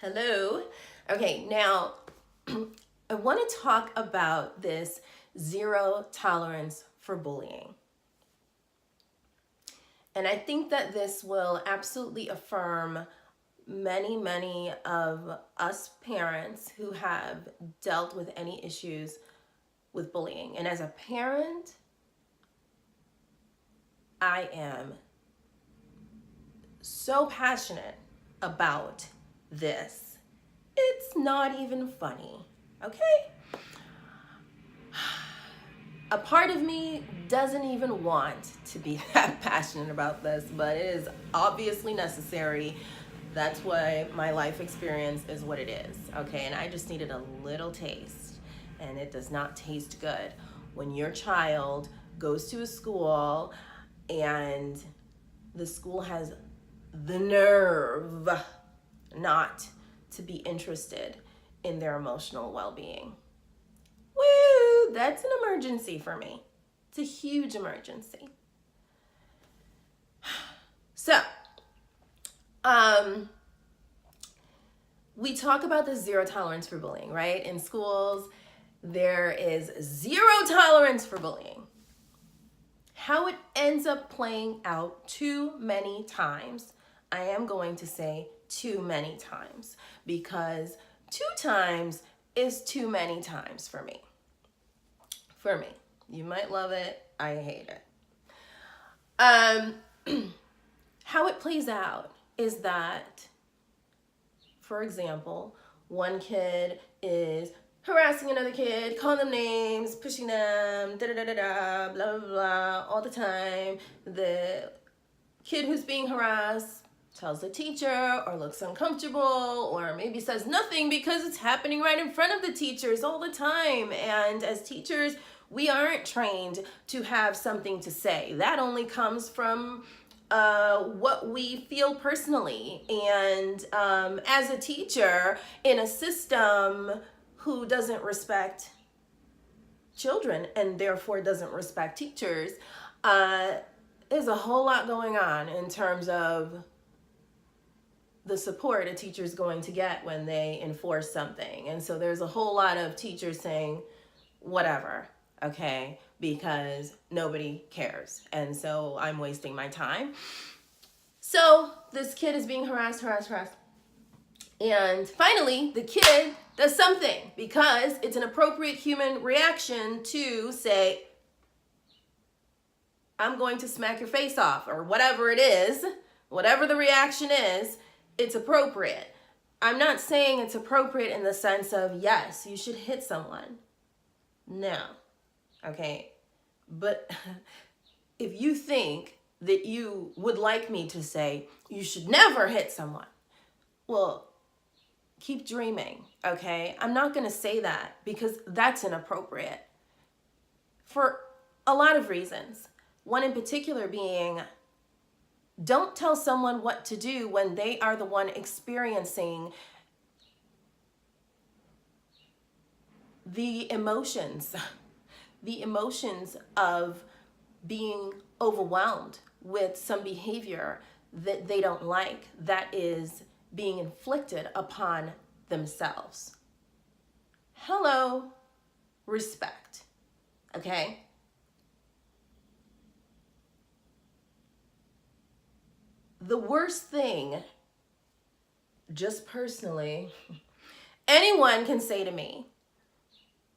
Hello. Okay, now I want to talk about this zero tolerance for bullying. And I think that this will absolutely affirm many of us parents who have dealt with any issues with bullying. And as a parent, I am so passionate about this. It's not even funny, okay? A part of me doesn't even want to be that passionate about this, but it is obviously necessary. That's why my life experience is what it is, okay? And I just needed a little taste, and it does not taste good when your child goes to a school and the school has the nerve not to be interested in their emotional well-being. Woo, that's an emergency for me. It's a huge emergency. So, we talk about the zero tolerance for bullying, right? In schools, there is zero tolerance for bullying. How it ends up playing out too many times, I am going to say too many times, because 2 times is too many times for me. For me. You might love it. I hate it. How it plays out is that, for example, one kid is harassing another kid, calling them names, pushing them, blah, blah, blah, all the time. The kid who's being harassed tells the teacher or looks uncomfortable or maybe says nothing because it's happening right in front of the teachers all the time. And as teachers, we aren't trained to have something to say. That only comes from what we feel personally. And as a teacher in a system who doesn't respect children and therefore doesn't respect teachers, there's a whole lot going on in terms of the support a teacher's going to get when they enforce something. And so there's a whole lot of teachers saying, whatever, okay, because nobody cares. And so I'm wasting my time. So this kid is being harassed. And finally, the kid does something because it's an appropriate human reaction to say, I'm going to smack your face off, or whatever it is, whatever the reaction is, it's appropriate. I'm not saying it's appropriate in the sense of, yes, you should hit someone. No. Okay. But if you think that you would like me to say, you should never hit someone, well, keep dreaming, okay? I'm not going to say that because that's inappropriate for a lot of reasons. One in particular being, don't tell someone what to do when they are the one experiencing the emotions of being overwhelmed with some behavior that they don't like, that is being inflicted upon themselves. Hello, respect, okay? The worst thing, just personally, anyone can say to me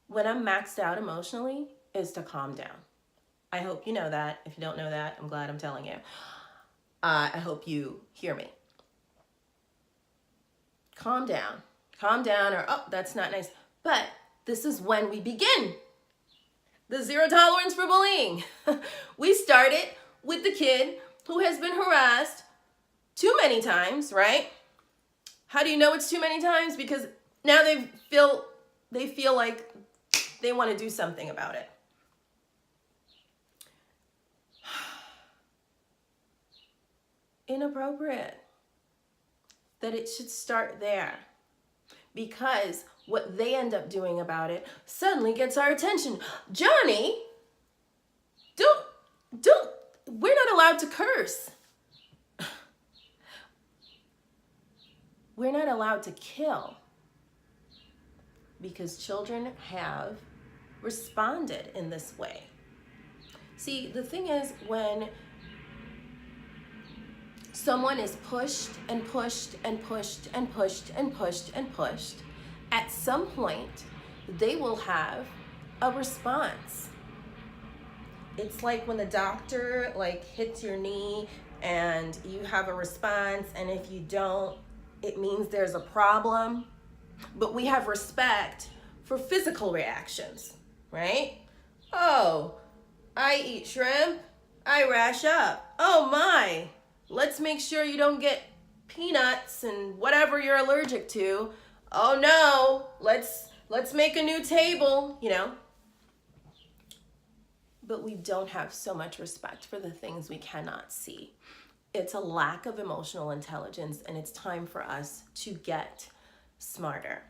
when I'm maxed out emotionally is to calm down. I hope you know that. If you don't know that, I'm glad I'm telling you. I hope you hear me. Calm down, or, oh, that's not nice. But this is when we begin the zero tolerance for bullying. We started with the kid who has been harassed too many times, right? How do you know it's too many times? Because now they feel like they want to do something about it. Inappropriate that it should start there, because what they end up doing about it suddenly gets our attention. Johnny, don't, we're not allowed to curse. we're not allowed to kill because children have responded in this way. See, the thing is, when someone is pushed and pushed and pushed and pushed and pushed and pushed, at some point, they will have a response. It's like when the doctor hits your knee and you have a response, and if you don't, it means there's a problem. But we have respect for physical reactions, right? Oh, I eat shrimp, I rash up. Oh my, let's make sure you don't get peanuts and whatever you're allergic to. Oh no, let's make a new table, But we don't have so much respect for the things we cannot see. It's a lack of emotional intelligence, and it's time for us to get smarter.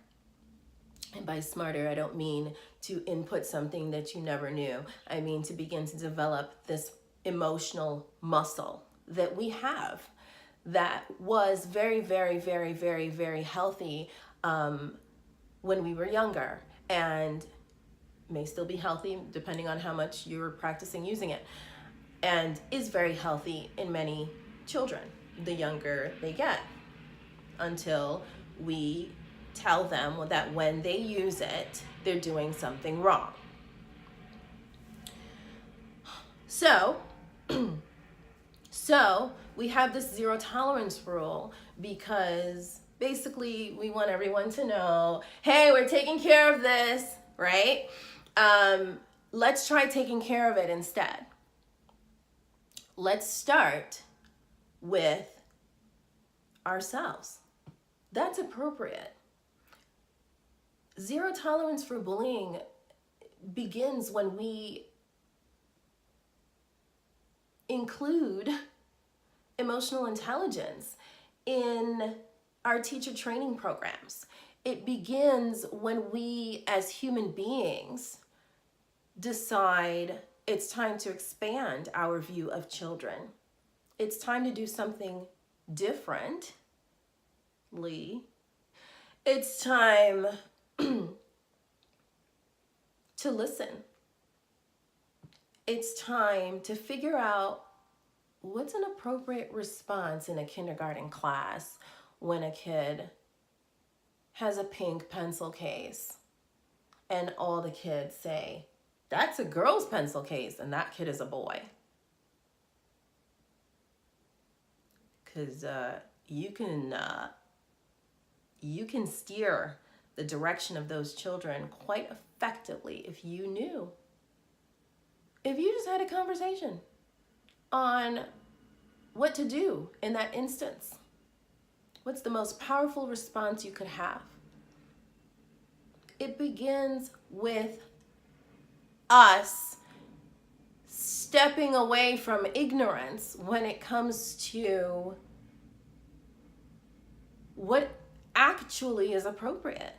And by smarter, I don't mean to input something that you never knew. I mean to begin to develop this emotional muscle that we have that was very, very, very, very, very healthy when we were younger, and may still be healthy depending on how much you're practicing using it, and is very healthy in many children the younger they get, until we tell them that when they use it, they're doing something wrong. So we have this zero tolerance rule because basically we want everyone to know, hey, we're taking care of this, right? Let's try taking care of it instead. Let's start with ourselves. That's appropriate. Zero tolerance for bullying begins when we include emotional intelligence in our teacher training programs. It begins when we, as human beings, decide it's time to expand our view of children. It's time to do something differently. It's time to listen. It's time to figure out what's an appropriate response in a kindergarten class when a kid has a pink pencil case and all the kids say, that's a girl's pencil case and that kid is a boy. Because you can steer the direction of those children quite effectively if you knew. If you just had a conversation on what to do in that instance. What's the most powerful response you could have? It begins with us stepping away from ignorance when it comes to what actually is appropriate.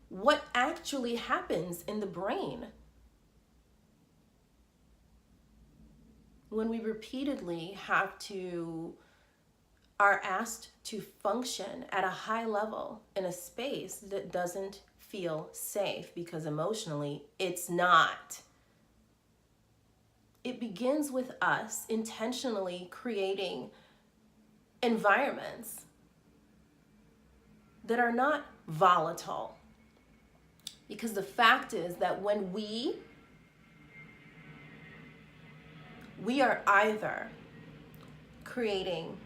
What actually happens in the brain when we repeatedly are asked to function at a high level in a space that doesn't feel safe because emotionally it's not. It begins with us intentionally creating environments that are not volatile. Because the fact is that when we are either creating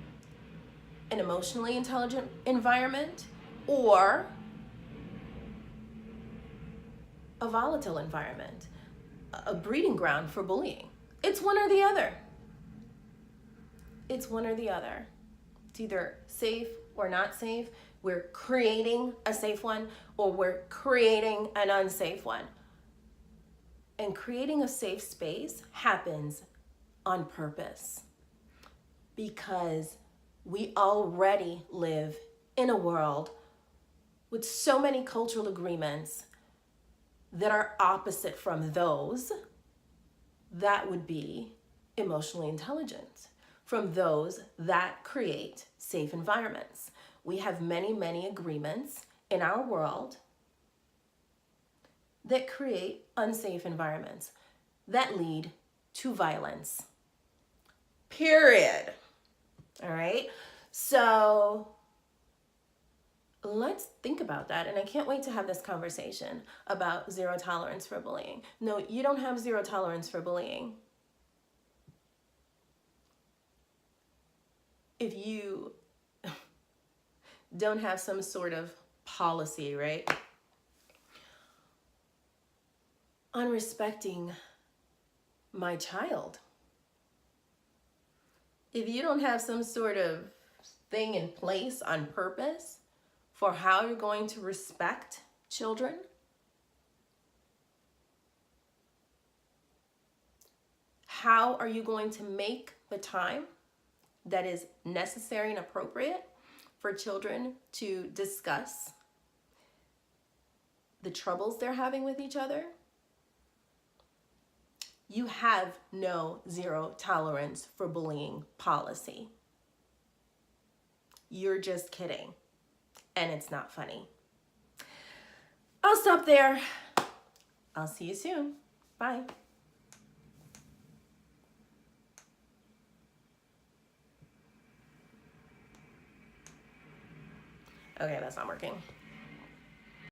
an emotionally intelligent environment or a volatile environment, a breeding ground for bullying. It's one or the other. It's one or the other. It's either safe or not safe. We're creating a safe one or we're creating an unsafe one. And creating a safe space happens on purpose because we already live in a world with so many cultural agreements that are opposite from those that would be emotionally intelligent. from those that create safe environments. We have many, many agreements in our world that create unsafe environments that lead to violence. Period. All right? So let's think about that. And I can't wait to have this conversation about zero tolerance for bullying. No, you don't have zero tolerance for bullying if you don't have some sort of policy, right, on respecting my child. If you don't have some sort of thing in place on purpose for how you're going to respect children, how are you going to make the time that is necessary and appropriate for children to discuss the troubles they're having with each other? You have no zero tolerance for bullying policy. You're just kidding. And it's not funny. I'll stop there. I'll see you soon. Bye. Okay, that's not working.